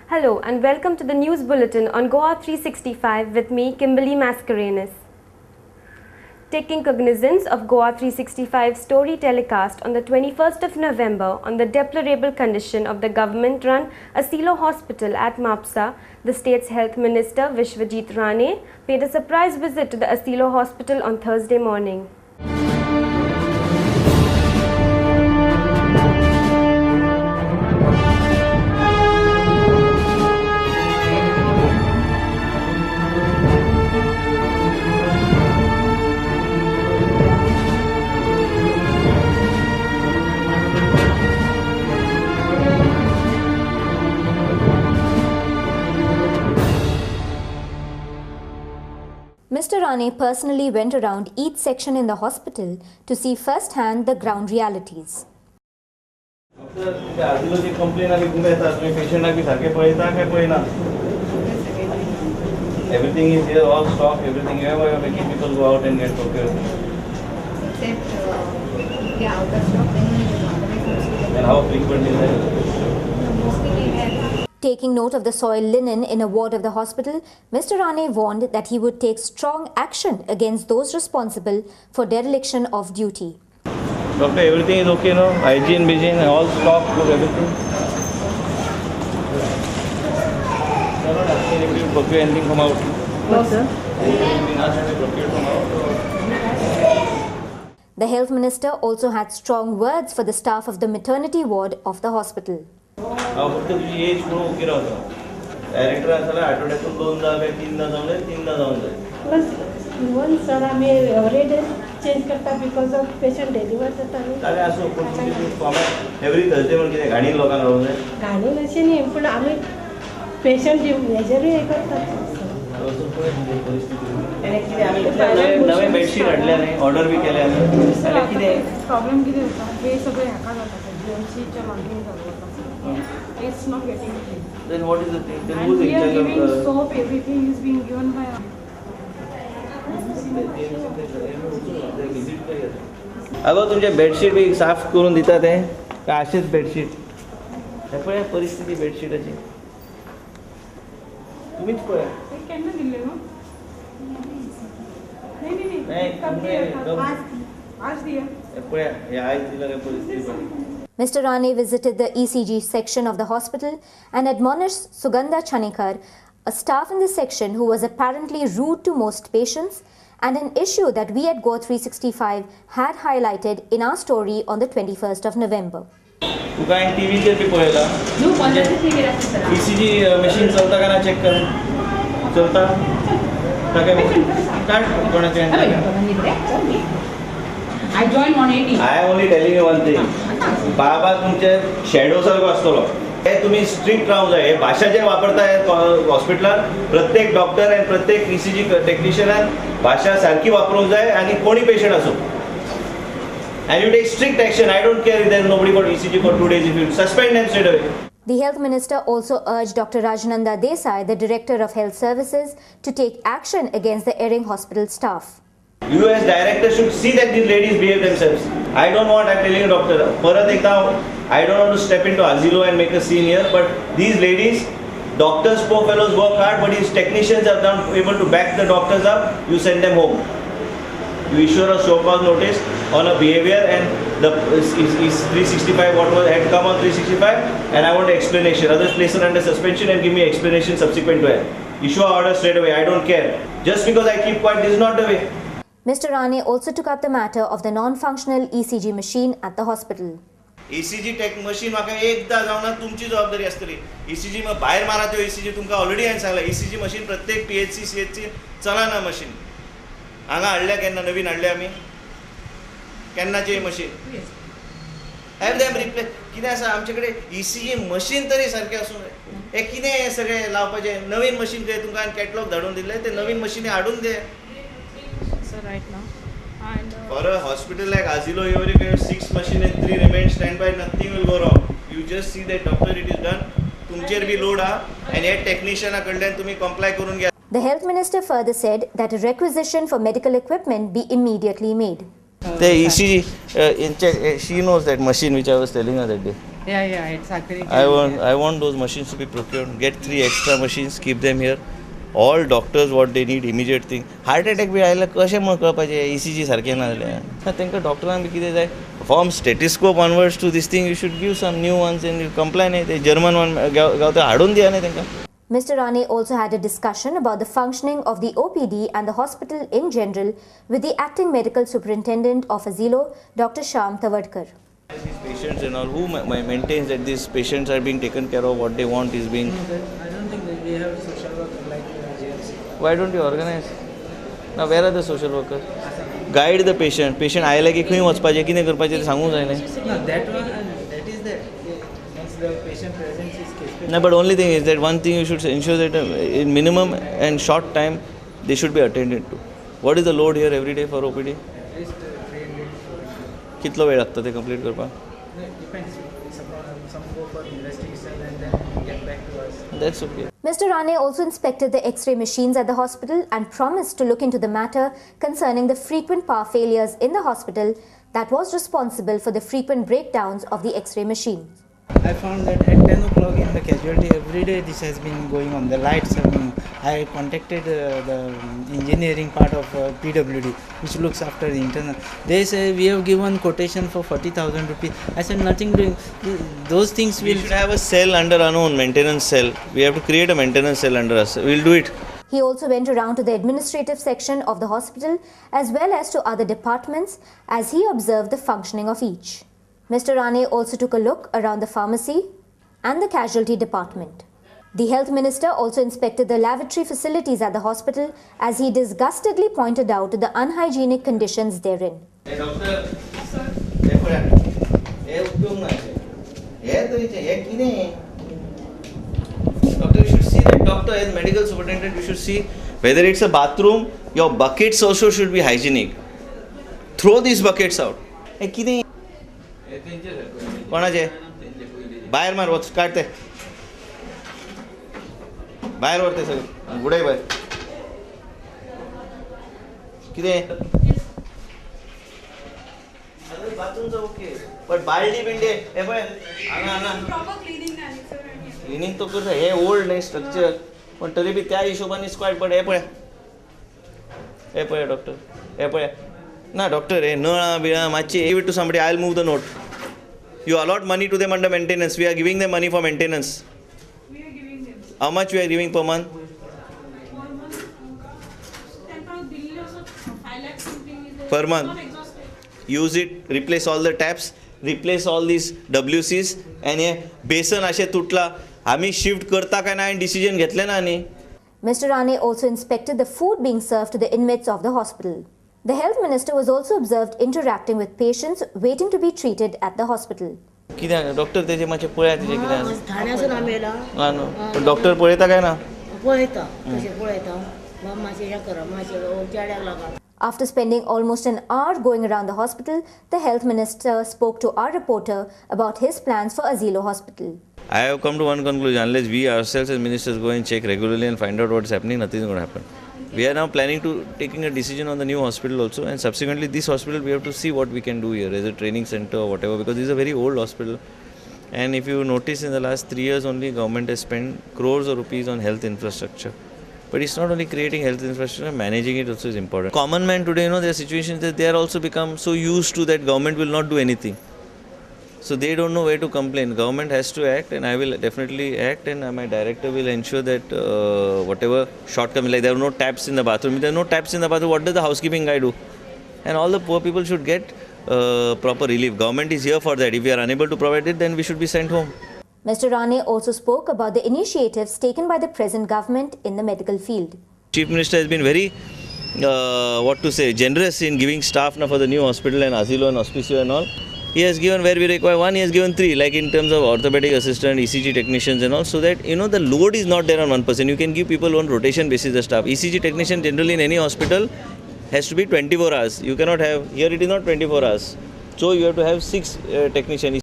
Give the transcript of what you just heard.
Hello and welcome to the news bulletin on Goa 365 with me, Kimberly Mascarenas. Taking cognizance of Goa 365 story telecast on the 21st of November on the deplorable condition of the government-run Asilo Hospital at Mapsa, the state's health minister Vishwajit Rane paid a surprise visit to the Asilo Hospital on Thursday morning. Mr. Rane personally went around each section in the hospital to see firsthand the ground realities. Everything is here, all stock, everything. You are making people go out and get procured. Except, out of stock, And how frequent is that? mostly we have. Taking note of the soiled linen in a ward of the hospital, Mr. Rane warned that he would take strong action against those responsible for dereliction of duty. Doctor, everything is okay now? Hygiene, all stock, everything? They are not asking if you procure anything from out. No, sir. The health minister also had strong words for the staff of the maternity ward of the hospital. फक्त तुझी as पूर्ण okay राहतो director असायला आठवड्यातून 2दा काय 3दा जाऊन जाईल 3दा जाऊन जाईल प्लस इवन सर आम्ही एवरी डे चेंज करता बिकॉज ऑफ पेशंट डिलिव्हर जाता चालेल असो पण तुम्ही एव्हरी थर्सडे म्हणून किती गाडी लोकांना राहून जाईल गाणी अशी नाही पण आम्ही पेशंट मेजरही हे करतात नवे बेडशीट हाडल्या नाही ऑर्डर बी केल्या प्रॉब्लेम किती होता हे सगळे हाका जाता जीएमसीच्या मागणी चालू होता it's not getting clean then what is the thing then and who's we in are charge giving of soap everything is being given by अगो तुमचे बेडशीट बी साफ करून दितात ते का असेच बेडशीट हे पळय परिस्थिती बेडशीटाची तुम्हीच पळय ते केन्ना दिले नो नाही नाही, कब दिया था कब? आज दिया हे पळय हे आज दिलं काय परिस्थिती पळय Mr. Rane visited the ECG section of the hospital and admonished Sugandha Chanikar, a staff in the section who was apparently rude to most patients, and an issue that we at Go 365 had highlighted in our story on the 21st of November. तू काय टीव्हीचेर B पळयला ECG machine चलता का ना check कर चलता काय काढ कोणाचे I joined 180. I am only telling you one thing बाबा तुमचे शॅडो सारको आसतलो हे तुम्ही स्ट्रिक्ट रावंक जाय हे भाशा जे वापरताय हॉस्पिटलात प्रत्येक डॉक्टर आनी प्रत्येक ECG टेक्निशियनान भाशा सारकी वापरूंक जाय आनी कोणी पेशंट असो and you take strict action. I don't care if there is nobody got ECG for 2 days, if you suspend them straight away. The health minister also urged Dr. Rajnanda Desai, the director of health services, to take action against the erring hospital staff. You as director should see that these ladies behave themselves. I don't want, I'm telling you doctor, Parat ekta, I don't want to step into Asilo and make a scene here, but these ladies, doctors, poor fellows work hard, but these technicians are not able to back the doctors up, you send them home. You issue a show cause notice on a behavior and the is 365 what was had come on 365 and I want an explanation. Others place it under suspension and give me explanation subsequent to it. Issue an order straight away. I don't care. Just because I keep quiet, this is not the way. Mr. Rane also took up the matter of the non-functional ECG machine at the hospital. ECG टेक machine म्हाका एकदा जावना तुमची जबाबदारी आसतली ECG भायर मारा त्यो ECG तुमकां ऑलरेडी हांवें सांगला ECG मशीन प्रत्येक PHC CHC चलना मशीन हांगा हाडल्या केन्ना नवीन हाडल्या आमी केन्नाची मशीन हॅव दॅम रिप्लेस कितें आसा आमचे कडेन ECG मशीन तरी सारकें आसूं जाय हे कितें हें सगळें लावपाचें नवीन मशीन ते तुमकां हांवें कॅटलॉग धाडून दिल्ले ते नवीन मशीनी हाडून दे so right now and For a hospital like Asilo, you have 6 machines and 3 remain standby, nothing will go wrong. You just see that doctor, it is done. तुमचेर बी लोड हा and हे टेक्निशियना कडल्यान तुम्ही comply करून घ्या. The health minister further said that a requisition for medical equipment be immediately made. The ECG, she knows that machine which I was telling her that day. Yeah, it's actually. I want those machines to be procured. Get 3 extra machines, keep them here. All doctors what they need immediate thing. Heart attack बी आयला कशें म्हण कळपाचें ECG सारकें ना जाल्यार तांकां डॉक्टरांक B कितें जाय from stethoscope onwards to this thing you should give some new ones and you comply न्ही ते German one गावता हाडून दिया न्ही तांकां. Mr. Rane also had a discussion about the functioning of the OPD and the hospital in general with the acting medical superintendent of Azilo, Dr. Shyam Tavadkar. These patients and all, who maintains that these patients are being taken care of, what they want is being... I don't think that we have social worker like JLC. Why don't you organize? Now where are the social workers? Guide the patient. Patient आयला की खंय वचपाचें कितें करपाचें तें सांगूंक जाय न्ही. No, that is there. Once the patient presence is case. No, but only thing is that one thing you should ensure that in minimum and short time they should be attended to. What is the load here every day for OPD? At least 300. कितलो वेळ लागता ते complete करपाक? Depends. Some go for investigation and then get back to us. That's okay. Mr. Rane also inspected the X-ray machines at the hospital and promised to look into the matter concerning the frequent power failures in the hospital that was responsible for the frequent breakdowns of the X-ray machines. I found that at 10 o'clock in the casualty every day this has been going on. The lights have been. I contacted the engineering part of PWD which looks after the internal. They say we have given quotation for 40,000 rupees. I said nothing doing. Those things We will. should have a cell under our own maintenance cell. We have to create a maintenance cell under us. We'll do it. He also went around to the administrative section of the hospital as well as to other departments as he observed the functioning of each. Mr. Rane also took a look around the pharmacy and the casualty department. The health minister also inspected the lavatory facilities at the hospital as he disgustedly pointed out the unhygienic conditions therein. Hey doctor, sir. Hey उपयोग ना हे तरीचे हे किने doctor you should see that doctor as medical superintendent you should see whether it's a bathroom your buckets also should be hygienic. Throw these buckets out. हे किने कोणाचे बाहेर मार वच काढते बाहेर वरते सगळे गुडे बाहेर कितें बाथरूमचं ओके पण बालडी बिंडे हे पळय हांगा क्लिनिंग तो करता हे ओल्ड नाही स्ट्रक्चर पण तरी बी त्या हिशोबाने स्क्वाड पड हे पळय डॉक्टर हे पळय ना डॉक्टर हे नळा बिळा मातशी give it to somebody I'll move the note. You allot money to them under maintenance. We are giving them money for maintenance. We are giving them. How much we are giving per month? 1 month. Temporary bill also 5 lakhs something is there. Per month. Not exhausted. Use it, replace all the taps, replace all these WCs and हे बेसन अशें तुटला आम्ही shift करता काय नाही decision घेतले ना न्ही. Mr. Rane also inspected the food being served to the inmates of the hospital. The health minister was also observed interacting with patients waiting to be treated at the hospital. कित्याक doctor तेजे मातशें पळया तेजें कितें ठाण्यासून आमी येयला ना न्हू पण डॉक्टर पळयता काय ना पळयता तशें पळयता मातशें हें करा मातशें चेड्याक लागून. After spending almost an hour going around the hospital, the health minister spoke to our reporter about his plans for Azilo Hospital. I have come to one conclusion: unless we ourselves as ministers go and check regularly and find out what is happening, nothing is going to happen. We are now planning to taking a decision on the new hospital also, and subsequently this hospital we have to see what we can do here as a training center or whatever, because this is a very old hospital. And if you notice, in the last 3 years only, government has spent crores of rupees on health infrastructure. But it's not only creating health infrastructure, managing it also is important. Common man today, there are situations that they are also become so used to that government will not do anything. So they don't know where to complain. Government has to act, and I will definitely act, and my director will ensure that whatever shortcoming, like there are no taps in the bathroom. If there are no taps in the bathroom, what does the housekeeping guy do? And all the poor people should get proper relief. Government is here for that. If we are unable to provide it, then we should be sent home. Mr. Rane also spoke about the initiatives taken by the present government in the medical field. Chief Minister has been very, generous in giving staff now for the new hospital and Azilo and Auspicio and all. He has given where we require 1, he has given 3, like in terms of orthopedic assistant, ECG technicians and all, so that the load is not there on one person. You can give people on rotation basis the staff. ECG technician generally in any hospital has to be 24 hours. You cannot have, here it is not 24 hours. So you have to have 6 technicians.